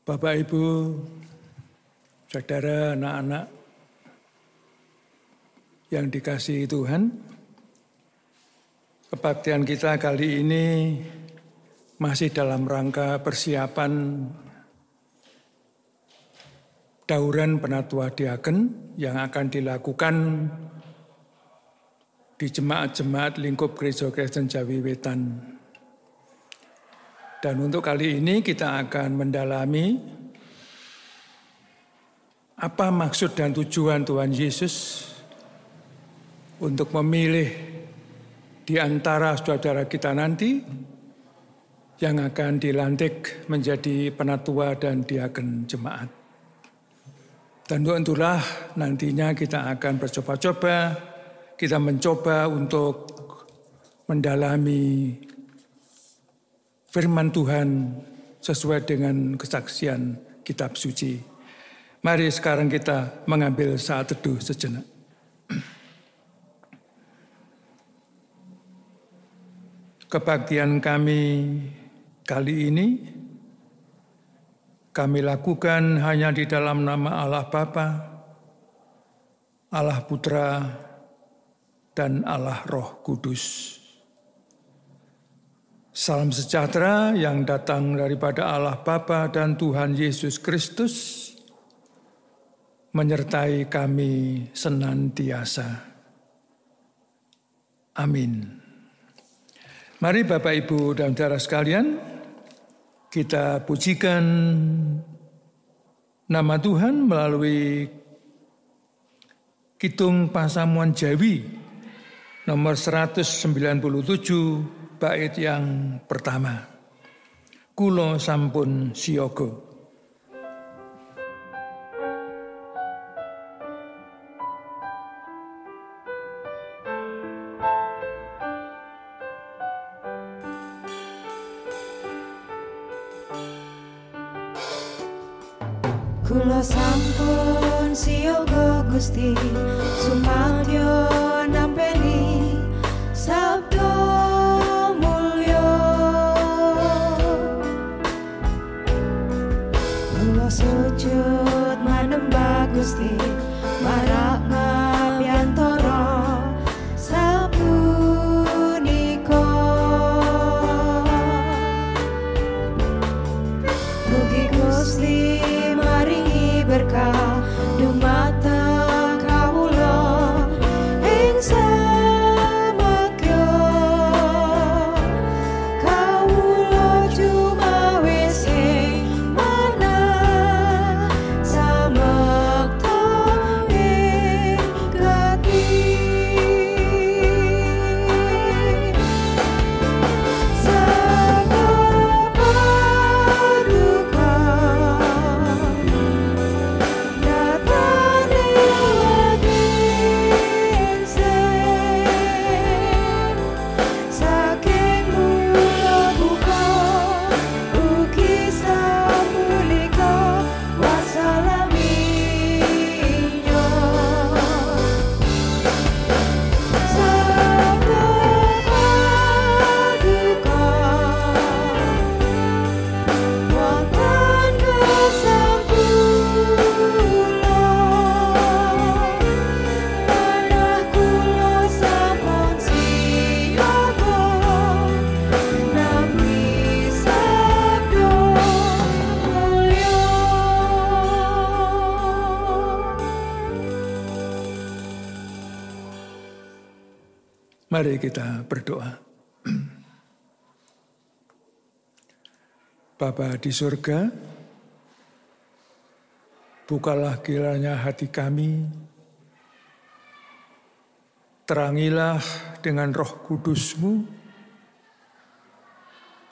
Bapak, Ibu, saudara, anak-anak yang dikasihi Tuhan, kebaktian kita kali ini masih dalam rangka persiapan dauran penatua diaken yang akan dilakukan di jemaat-jemaat lingkup Gereja Kristen Jawi Wetan. Dan untuk kali ini kita akan mendalami apa maksud dan tujuan Tuhan Yesus untuk memilih di antara saudara kita nanti yang akan dilantik menjadi penatua dan diaken jemaat. Dan untuk itulah nantinya kita akan bercoba-coba, kita mencoba untuk mendalami firman Tuhan sesuai dengan kesaksian kitab suci. Mari sekarang kita mengambil saat teduh sejenak. Kebaktian kami kali ini kami lakukan hanya di dalam nama Allah Bapa, Allah Putra, dan Allah Roh Kudus. Salam sejahtera yang datang daripada Allah Bapa dan Tuhan Yesus Kristus menyertai kami senantiasa. Amin. Mari Bapak, Ibu, dan saudara sekalian, kita pujikan nama Tuhan melalui Kidung Pasamuan Jawi nomor 197 bait yang pertama. Kulo sampun siyaga. Kulo sampun siyaga Gusti sumadyo nampeni sabda mulya. Kulo sujud manembah Gusti marak ngabiyantara sapunika. Mugi Gusti berkah dumateng kawula ing samakya kawula jumawe sing manah samekta ing gati Mari kita berdoa. Bapa di surga, bukalah kiranya hati kami, terangilah dengan Roh Kudus-Mu,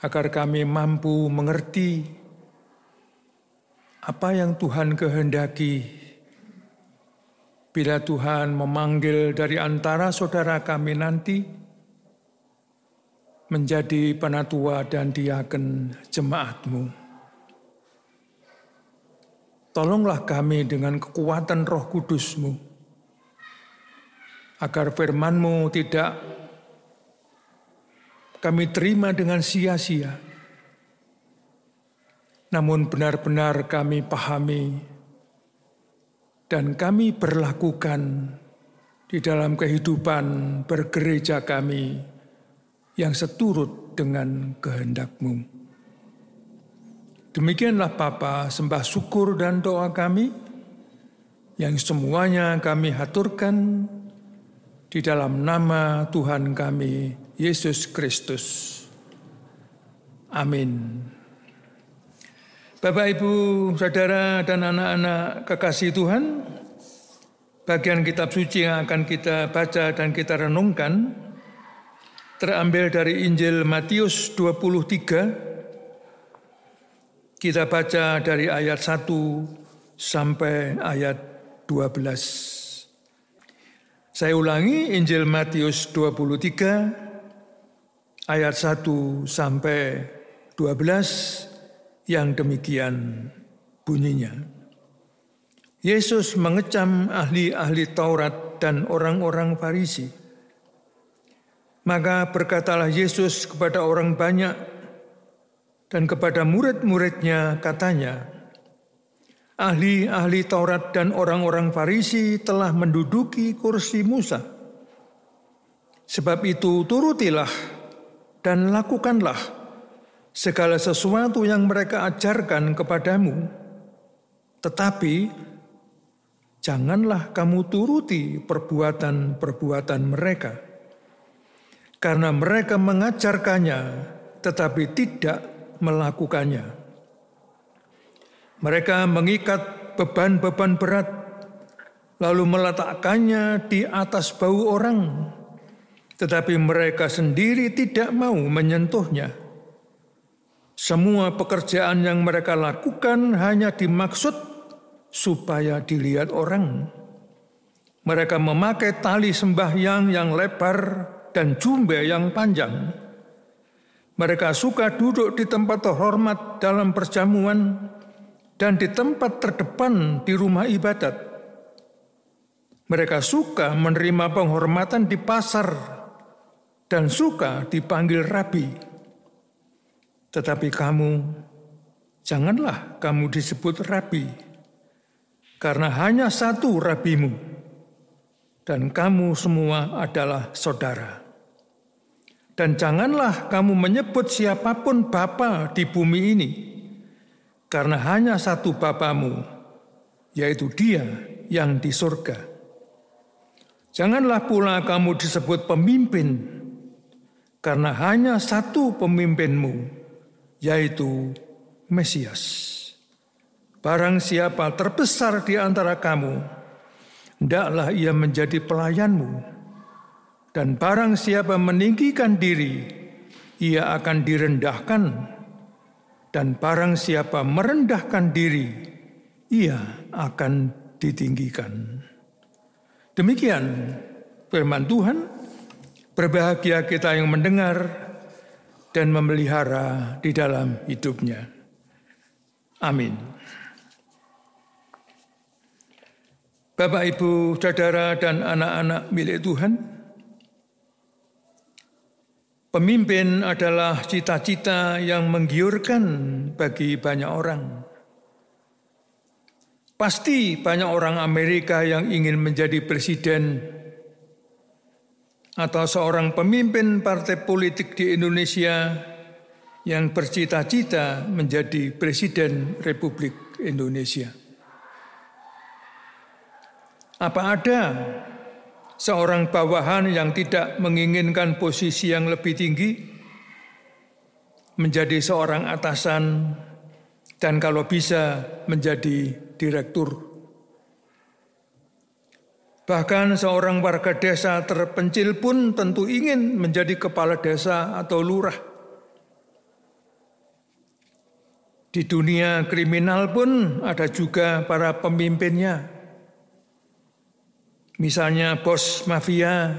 agar kami mampu mengerti apa yang Tuhan kehendaki bila Tuhan memanggil dari antara saudara kami nanti menjadi penatua dan diaken jemaat-Mu. Tolonglah kami dengan kekuatan Roh Kudus-Mu, agar firman-Mu tidak kami terima dengan sia-sia, namun benar-benar kami pahami dan kami berlakukan di dalam kehidupan bergereja kami yang seturut dengan kehendak-Mu. Demikianlah Bapa, sembah syukur dan doa kami, yang semuanya kami haturkan di dalam nama Tuhan kami, Yesus Kristus. Amin. Bapak, Ibu, Saudara, dan anak-anak kekasih Tuhan, bagian kitab suci yang akan kita baca dan kita renungkan terambil dari Injil Matius 23. Kita baca dari ayat 1 sampai ayat 12. Saya ulangi, Injil Matius 23 ayat 1 sampai 12 yang demikian bunyinya. Yesus mengecam ahli-ahli Taurat dan orang-orang Farisi. Maka berkatalah Yesus kepada orang banyak dan kepada murid-muridnya, katanya, ahli-ahli Taurat dan orang-orang Farisi telah menduduki kursi Musa. Sebab itu turutilah dan lakukanlah segala sesuatu yang mereka ajarkan kepadamu. Tetapi janganlah kamu turuti perbuatan-perbuatan mereka, karena mereka mengajarkannya tetapi tidak melakukannya. Mereka mengikat beban-beban berat, lalu meletakkannya di atas bahu orang, tetapi mereka sendiri tidak mau menyentuhnya. Semua pekerjaan yang mereka lakukan hanya dimaksud supaya dilihat orang. Mereka memakai tali sembahyang yang lebar dan jubah yang panjang. Mereka suka duduk di tempat terhormat dalam perjamuan dan di tempat terdepan di rumah ibadat. Mereka suka menerima penghormatan di pasar dan suka dipanggil rabi. Tetapi kamu, janganlah kamu disebut rabi, karena hanya satu rabimu, dan kamu semua adalah saudara. Dan janganlah kamu menyebut siapapun bapa di bumi ini, karena hanya satu Bapamu, yaitu Dia yang di surga. Janganlah pula kamu disebut pemimpin, karena hanya satu pemimpinmu, yaitu Mesias. Barang siapa terbesar di antara kamu, hendaklah ia menjadi pelayanmu. Dan barang siapa meninggikan diri, ia akan direndahkan. Dan barang siapa merendahkan diri, ia akan ditinggikan. Demikian firman Tuhan. Berbahagia kita yang mendengar dan memelihara di dalam hidupnya. Amin. Bapak, Ibu, Saudara, dan anak-anak milik Tuhan, pemimpin adalah cita-cita yang menggiurkan bagi banyak orang. Pasti banyak orang Amerika yang ingin menjadi presiden atau seorang pemimpin partai politik di Indonesia yang bercita-cita menjadi presiden Republik Indonesia. Apa ada seorang bawahan yang tidak menginginkan posisi yang lebih tinggi, menjadi seorang atasan, dan kalau bisa menjadi direktur? Bahkan seorang warga desa terpencil pun tentu ingin menjadi kepala desa atau lurah. Di dunia kriminal pun ada juga para pemimpinnya. Misalnya bos mafia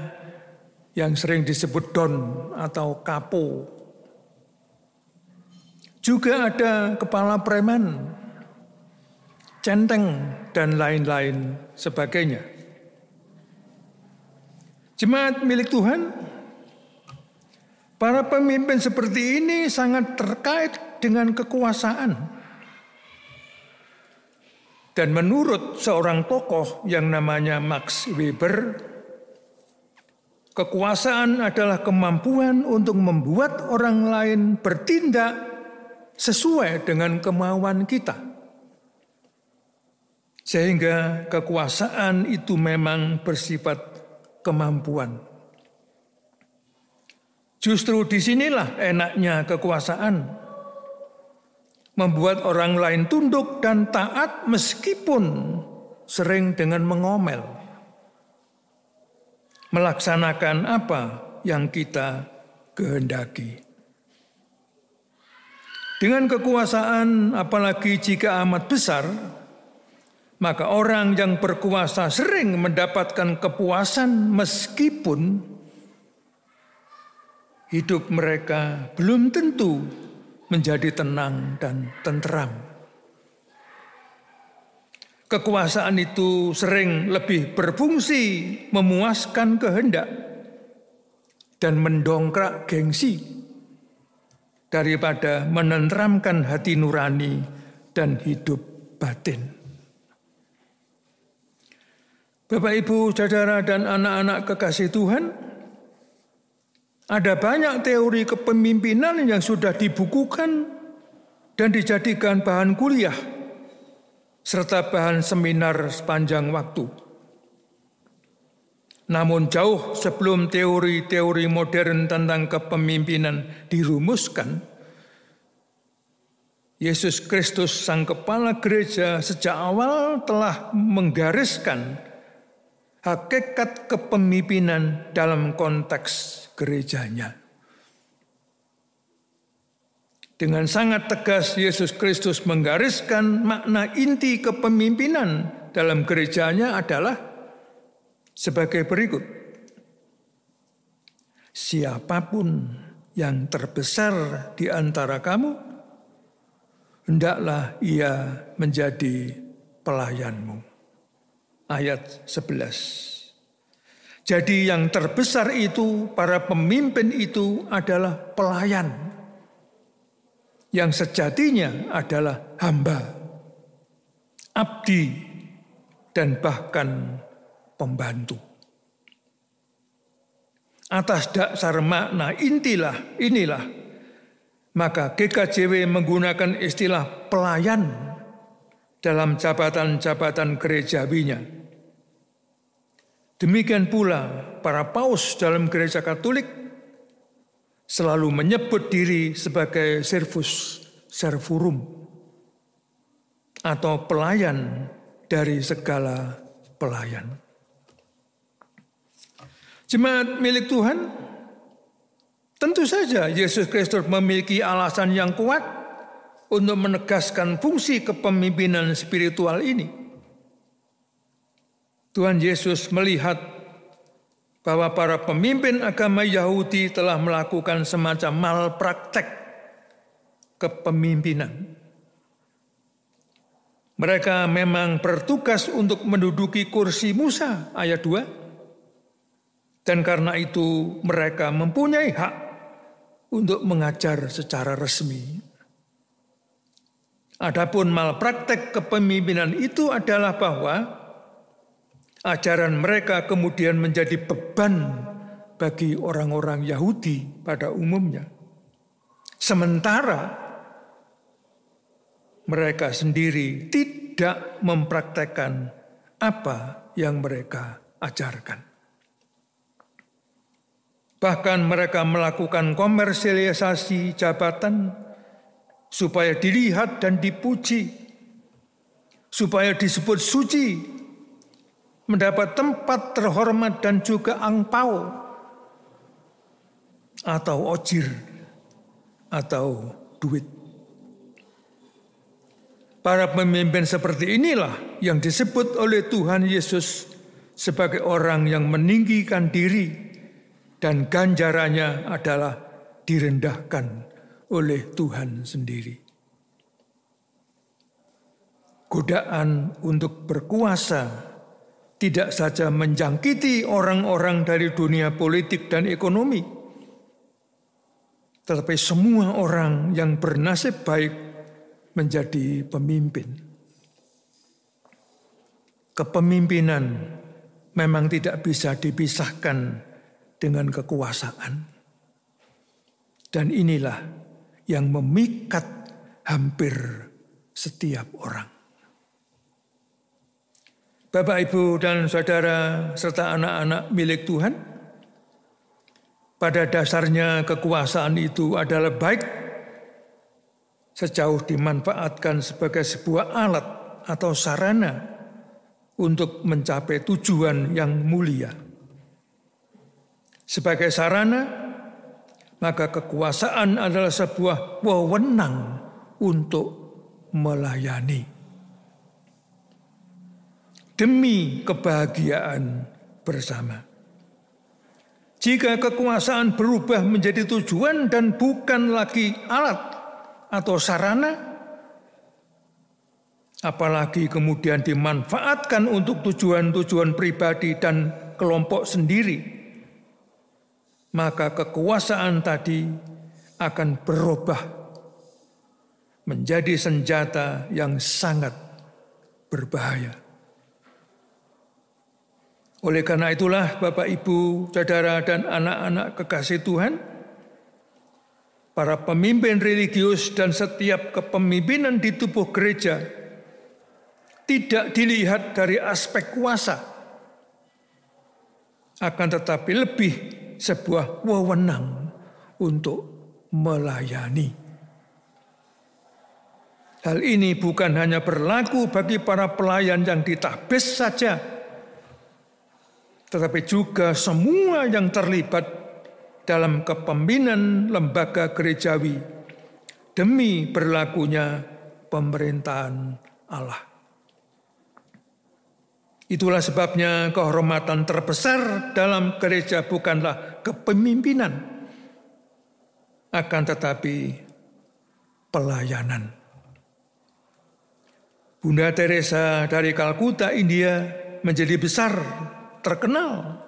yang sering disebut Don atau Kapo. Juga ada kepala preman, centeng, dan lain-lain sebagainya. Jemaat milik Tuhan, para pemimpin seperti ini sangat terkait dengan kekuasaan. Dan menurut seorang tokoh yang namanya Max Weber, kekuasaan adalah kemampuan untuk membuat orang lain bertindak sesuai dengan kemauan kita. Sehingga kekuasaan itu memang bersifat kemampuan. Justru disinilah enaknya kekuasaan. Membuat orang lain tunduk dan taat meskipun sering dengan mengomel. Melaksanakan apa yang kita kehendaki. Dengan kekuasaan, apalagi jika amat besar, maka orang yang berkuasa sering mendapatkan kepuasan meskipun hidup mereka belum tentu menjadi tenang dan tentram. Kekuasaan itu sering lebih berfungsi memuaskan kehendak dan mendongkrak gengsi daripada menenteramkan hati nurani dan hidup batin. Bapak, Ibu, saudara, dan anak-anak kekasih Tuhan, ada banyak teori kepemimpinan yang sudah dibukukan dan dijadikan bahan kuliah serta bahan seminar sepanjang waktu. Namun jauh sebelum teori-teori modern tentang kepemimpinan dirumuskan, Yesus Kristus Sang Kepala Gereja sejak awal telah menggariskan hakikat kepemimpinan dalam konteks gerejanya. Dengan sangat tegas Yesus Kristus menggariskan makna inti kepemimpinan dalam gerejanya adalah sebagai berikut. Siapapun yang terbesar di antara kamu, hendaklah ia menjadi pelayanmu. Ayat 11. Jadi yang terbesar itu, para pemimpin itu adalah pelayan. Yang sejatinya adalah hamba, abdi, dan bahkan pembantu. Atas dasar makna inilah, maka GKJW menggunakan istilah pelayan dalam jabatan-jabatan gerejawinya. Demikian pula para paus dalam gereja Katolik selalu menyebut diri sebagai servus servorum atau pelayan dari segala pelayan. Jemaat milik Tuhan, tentu saja Yesus Kristus memiliki alasan yang kuat untuk menegaskan fungsi kepemimpinan spiritual ini. Tuhan Yesus melihat bahwa para pemimpin agama Yahudi telah melakukan semacam malpraktek kepemimpinan. Mereka memang bertugas untuk menduduki kursi Musa, ayat 2. Dan karena itu mereka mempunyai hak untuk mengajar secara resmi. Adapun malpraktek kepemimpinan itu adalah bahwa ajaran mereka kemudian menjadi beban bagi orang-orang Yahudi pada umumnya. Sementara mereka sendiri tidak mempraktekkan apa yang mereka ajarkan. Bahkan mereka melakukan komersialisasi jabatan supaya dilihat dan dipuji, supaya disebut suci, mendapat tempat terhormat dan juga angpau atau ojir atau duit. Para pemimpin seperti inilah yang disebut oleh Tuhan Yesus sebagai orang yang meninggikan diri dan ganjarannya adalah direndahkan oleh Tuhan sendiri. Godaan untuk berkuasa tidak saja menjangkiti orang-orang dari dunia politik dan ekonomi, tetapi semua orang yang bernasib baik menjadi pemimpin. kepemimpinan memang tidak bisa dipisahkan dengan kekuasaan. Dan inilah yang memikat hampir setiap orang. Bapak, Ibu, dan saudara serta anak-anak milik Tuhan, pada dasarnya kekuasaan itu adalah baik sejauh dimanfaatkan sebagai sebuah alat atau sarana untuk mencapai tujuan yang mulia. Sebagai sarana, maka kekuasaan adalah sebuah wewenang untuk melayani demi kebahagiaan bersama. Jika kekuasaan berubah menjadi tujuan dan bukan lagi alat atau sarana, apalagi kemudian dimanfaatkan untuk tujuan-tujuan pribadi dan kelompok sendiri, maka kekuasaan tadi akan berubah menjadi senjata yang sangat berbahaya. Oleh karena itulah Bapak, Ibu, saudara, dan anak-anak kekasih Tuhan, para pemimpin religius dan setiap kepemimpinan di tubuh gereja tidak dilihat dari aspek kuasa, akan tetapi lebih sebuah wewenang untuk melayani. Hal ini bukan hanya berlaku bagi para pelayan yang ditabis saja, tetapi juga semua yang terlibat dalam kepemimpinan lembaga gerejawi demi berlakunya pemerintahan Allah. Itulah sebabnya kehormatan terbesar dalam gereja bukanlah kepemimpinan, akan tetapi pelayanan. Bunda Teresa dari Kalkuta, India menjadi besar, terkenal,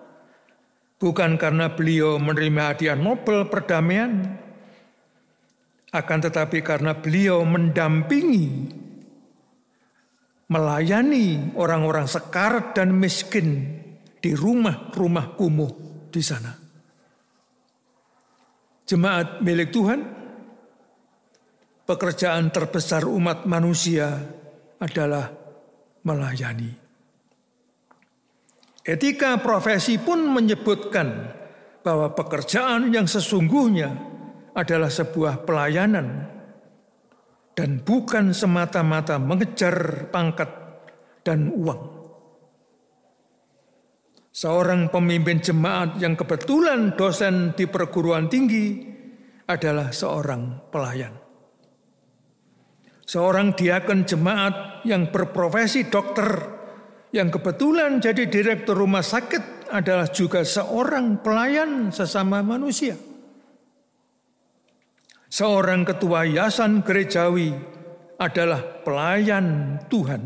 bukan karena beliau menerima hadiah Nobel perdamaian, akan tetapi karena beliau mendampingi, melayani orang-orang sekarat dan miskin di rumah-rumah kumuh di sana. Jemaat milik Tuhan, pekerjaan terbesar umat manusia adalah melayani. Etika profesi pun menyebutkan bahwa pekerjaan yang sesungguhnya adalah sebuah pelayanan dan bukan semata-mata mengejar pangkat dan uang. Seorang pemimpin jemaat yang kebetulan dosen di perguruan tinggi adalah seorang pelayan. Seorang diakon jemaat yang berprofesi dokter yang kebetulan jadi direktur rumah sakit adalah juga seorang pelayan sesama manusia. Seorang ketua yayasan gerejawi adalah pelayan Tuhan.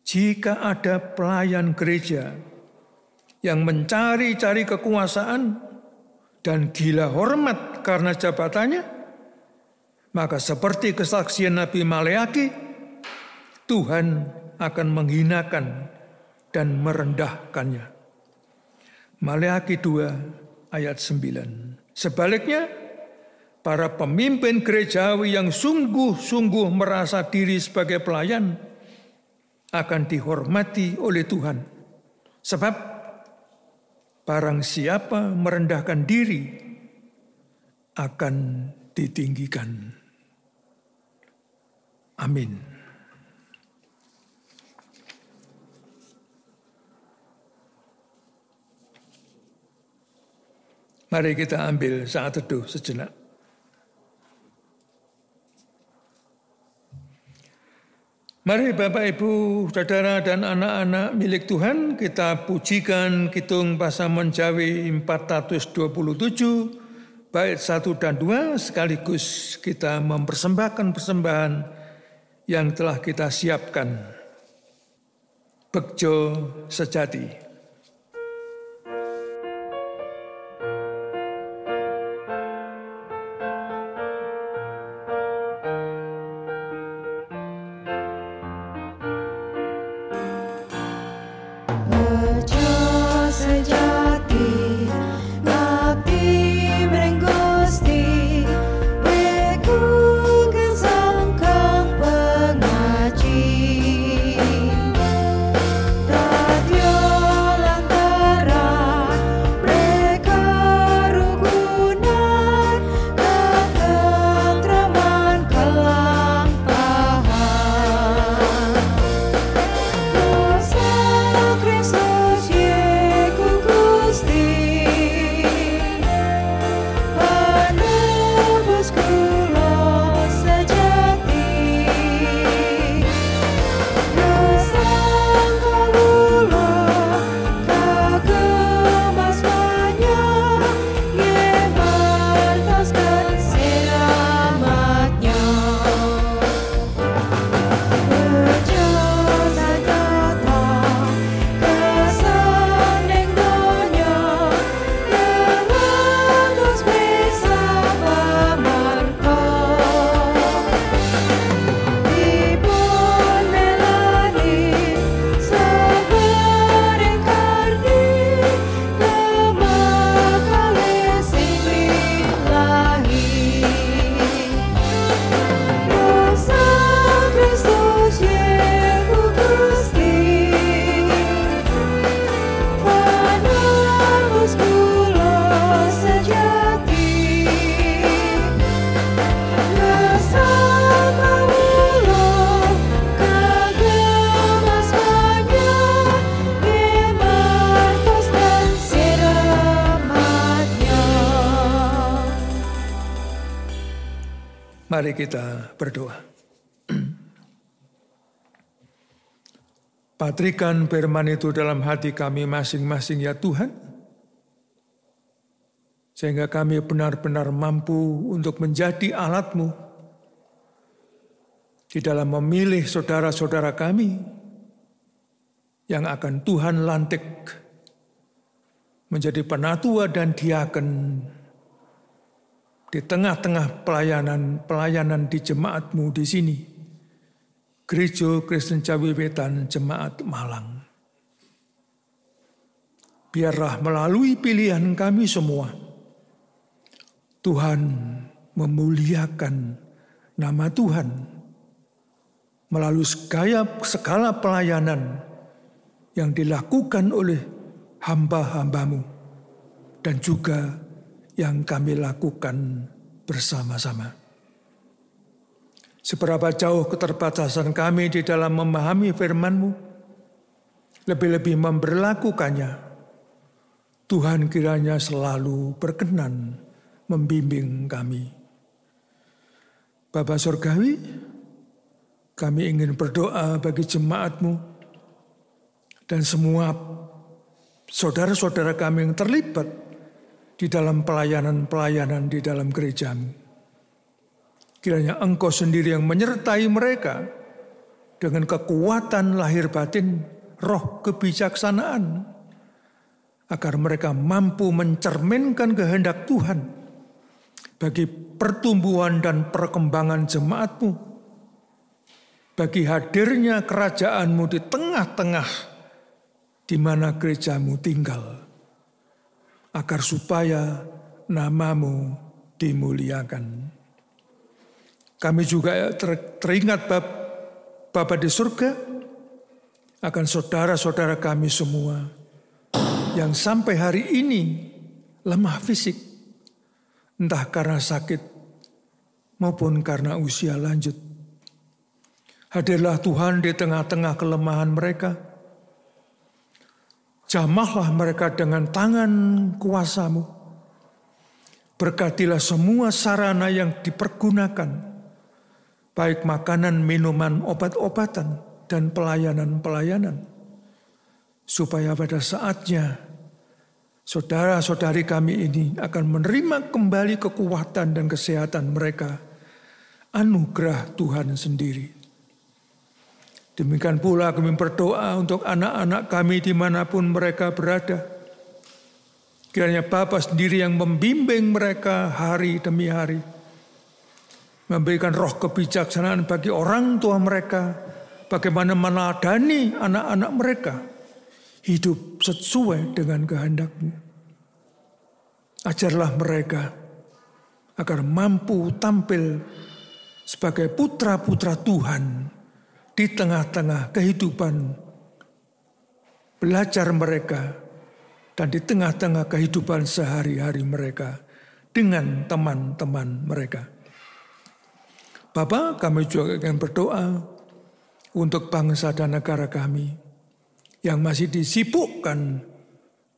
Jika ada pelayan gereja yang mencari-cari kekuasaan dan gila hormat karena jabatannya, maka seperti kesaksian Nabi Maleakhi, Tuhan akan menghinakan dan merendahkannya. Maleakhi 2 ayat 9. Sebaliknya, para pemimpin gerejawi yang sungguh-sungguh merasa diri sebagai pelayan akan dihormati oleh Tuhan. Sebab barang siapa merendahkan diri akan ditinggikan. Amin. Mari kita ambil saat teduh sejenak. Mari Bapak, Ibu, saudara, dan anak-anak milik Tuhan, kita pujikan Kidung Pasaman Jawi 427, bait 1 dan 2, sekaligus kita mempersembahkan persembahan yang telah kita siapkan. Bekjo Sejati. Bejo sejati ngabdi mring Gusti, weku kesangkang pengaji. Radio Lantara mereka rukunan, ketentraman kelampahan. Dosa Kristus Yeku Gusti, penebus kula sejati. Dosa kawula kagemas banyak, ngemantaskan selamatnya. Bejo sajata keseneng donya, lengatus bisa pamarta. Dipun melani sabering kardi, kemakale sing lillahi. Dosa Kristus Yeku Gusti, penebus kula sejati. Dosa kawula kagemas banyak, ngemantaskan selamatnya. Mari kita berdoa. Patrikan firman itu dalam hati kami masing-masing ya Tuhan, sehingga kami benar-benar mampu untuk menjadi alat-Mu di dalam memilih saudara-saudara kami yang akan Tuhan lantik menjadi penatua dan diaken di tengah-tengah pelayanan di jemaat-Mu di sini, Gereja Kristen Jawi Wetan Jemaat Malang. Biarlah melalui pilihan kami semua, Tuhan memuliakan nama Tuhan melalui segala pelayanan yang dilakukan oleh hamba-hamba-Mu dan juga yang kami lakukan bersama-sama. Seberapa jauh keterbatasan kami di dalam memahami firman-Mu, lebih-lebih memberlakukannya, Tuhan kiranya selalu berkenan membimbing kami. Bapa Surgawi, kami ingin berdoa bagi jemaat-Mu dan semua saudara-saudara kami yang terlibat di dalam pelayanan-pelayanan di dalam gereja-Mu. Kiranya Engkau sendiri yang menyertai mereka dengan kekuatan lahir batin, roh kebijaksanaan, agar mereka mampu mencerminkan kehendak Tuhan bagi pertumbuhan dan perkembangan jemaat-Mu, bagi hadirnya kerajaan-Mu di tengah-tengah di mana gereja-Mu tinggal, agar supaya nama-Mu dimuliakan. Kami juga teringat Bapa di surga akan saudara-saudara kami semua yang sampai hari ini lemah fisik, entah karena sakit maupun karena usia lanjut. Hadirlah Tuhan di tengah-tengah kelemahan mereka. Jamahlah mereka dengan tangan kuasa-Mu. Berkatilah semua sarana yang dipergunakan, baik makanan, minuman, obat-obatan, dan pelayanan-pelayanan. Supaya pada saatnya saudara-saudari kami ini akan menerima kembali kekuatan dan kesehatan mereka. Anugerah Tuhan sendiri. Demikian pula kami berdoa untuk anak-anak kami dimanapun mereka berada. Kiranya Bapa sendiri yang membimbing mereka hari demi hari. Memberikan roh kebijaksanaan bagi orang tua mereka, bagaimana meneladani anak-anak mereka, hidup sesuai dengan kehendak-Mu. Ajarlah mereka agar mampu tampil sebagai putra-putra Tuhan di tengah-tengah kehidupan belajar mereka dan di tengah-tengah kehidupan sehari-hari mereka dengan teman-teman mereka. Bapa, kami juga ingin berdoa untuk bangsa dan negara kami yang masih disibukkan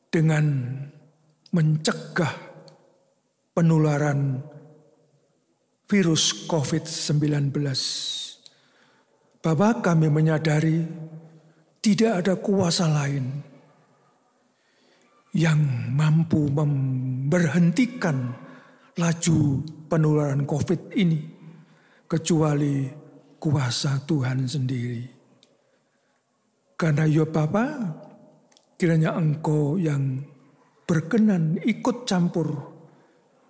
dengan mencegah penularan virus COVID-19. Bapa, kami menyadari tidak ada kuasa lain yang mampu memberhentikan laju penularan COVID ini kecuali kuasa Tuhan sendiri. Karena ya Bapa, kiranya Engkau yang berkenan ikut campur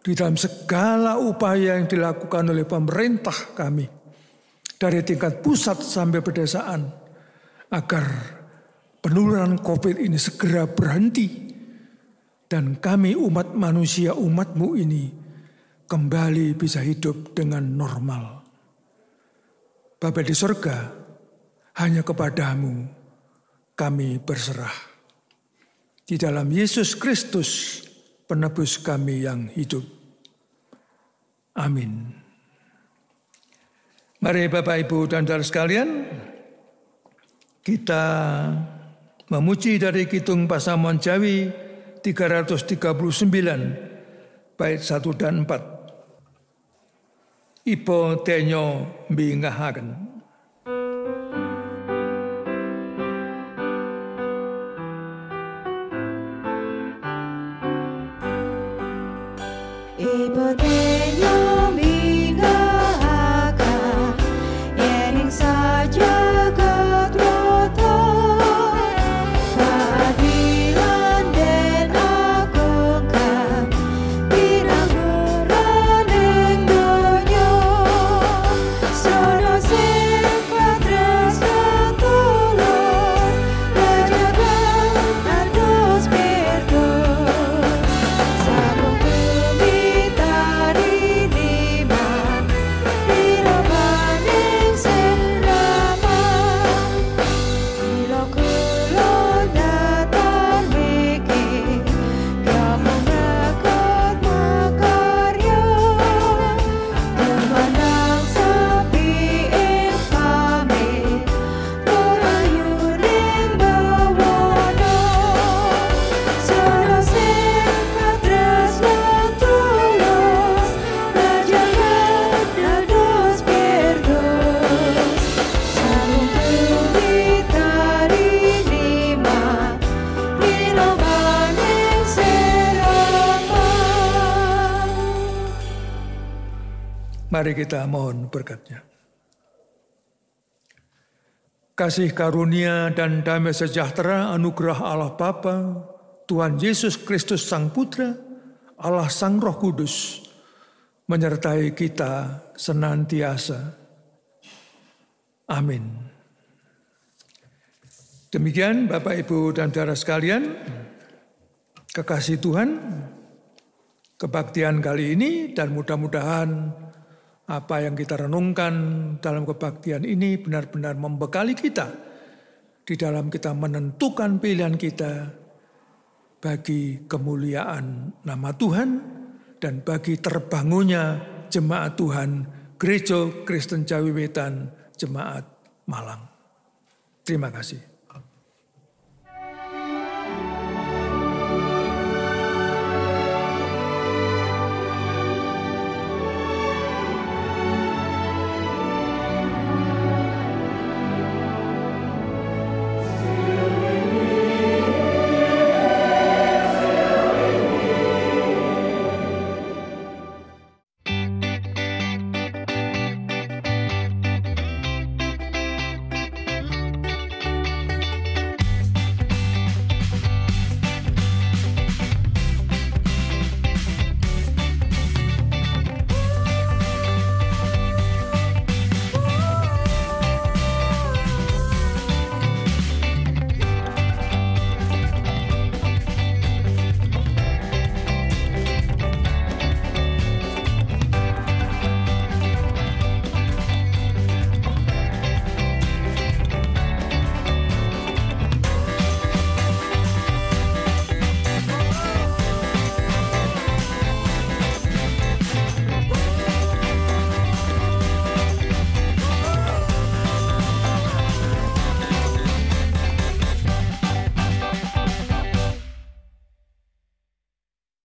di dalam segala upaya yang dilakukan oleh pemerintah kami, dari tingkat pusat sampai pedesaan, agar penularan COVID ini segera berhenti dan kami umat manusia, umat-Mu ini kembali bisa hidup dengan normal. Bapa di surga, hanya kepadamu kami berserah. Di dalam Yesus Kristus, penebus kami yang hidup. Amin. Mari Bapak, Ibu, dan saudara sekalian, kita memuji dari Kidung Pasamuan Jawi 339, bait 1 dan 4. Ipo tenyo mbingahaken. Ibu tenyo mbingahaken, yening saja ketroto, keadilan den agungkan, pinanguran ing donya, sono sing padres tulus, rajakan atus pirdos, sabung bumi tari liman, pirabaning siraman, ilo kulon datar wiki, kamu ngakot makarya, tumanang sapi ing kami, korayuning bawana, sono sing kadres lan tulus, rajakan dados pirdos, sabung bumi tari liman, pirabaning siraman. Mari kita mohon berkat-Nya. Kasih karunia dan damai sejahtera anugerah Allah Bapa, Tuhan Yesus Kristus Sang Putra, Allah Sang Roh Kudus, menyertai kita senantiasa. Amin. Demikian Bapak, Ibu, dan saudara sekalian, kekasih Tuhan, kebaktian kali ini, dan mudah-mudahan apa yang kita renungkan dalam kebaktian ini benar-benar membekali kita di dalam kita menentukan pilihan kita bagi kemuliaan nama Tuhan dan bagi terbangunnya jemaat Tuhan Gereja Kristen Jawi Wetan Jemaat Malang. Terima kasih.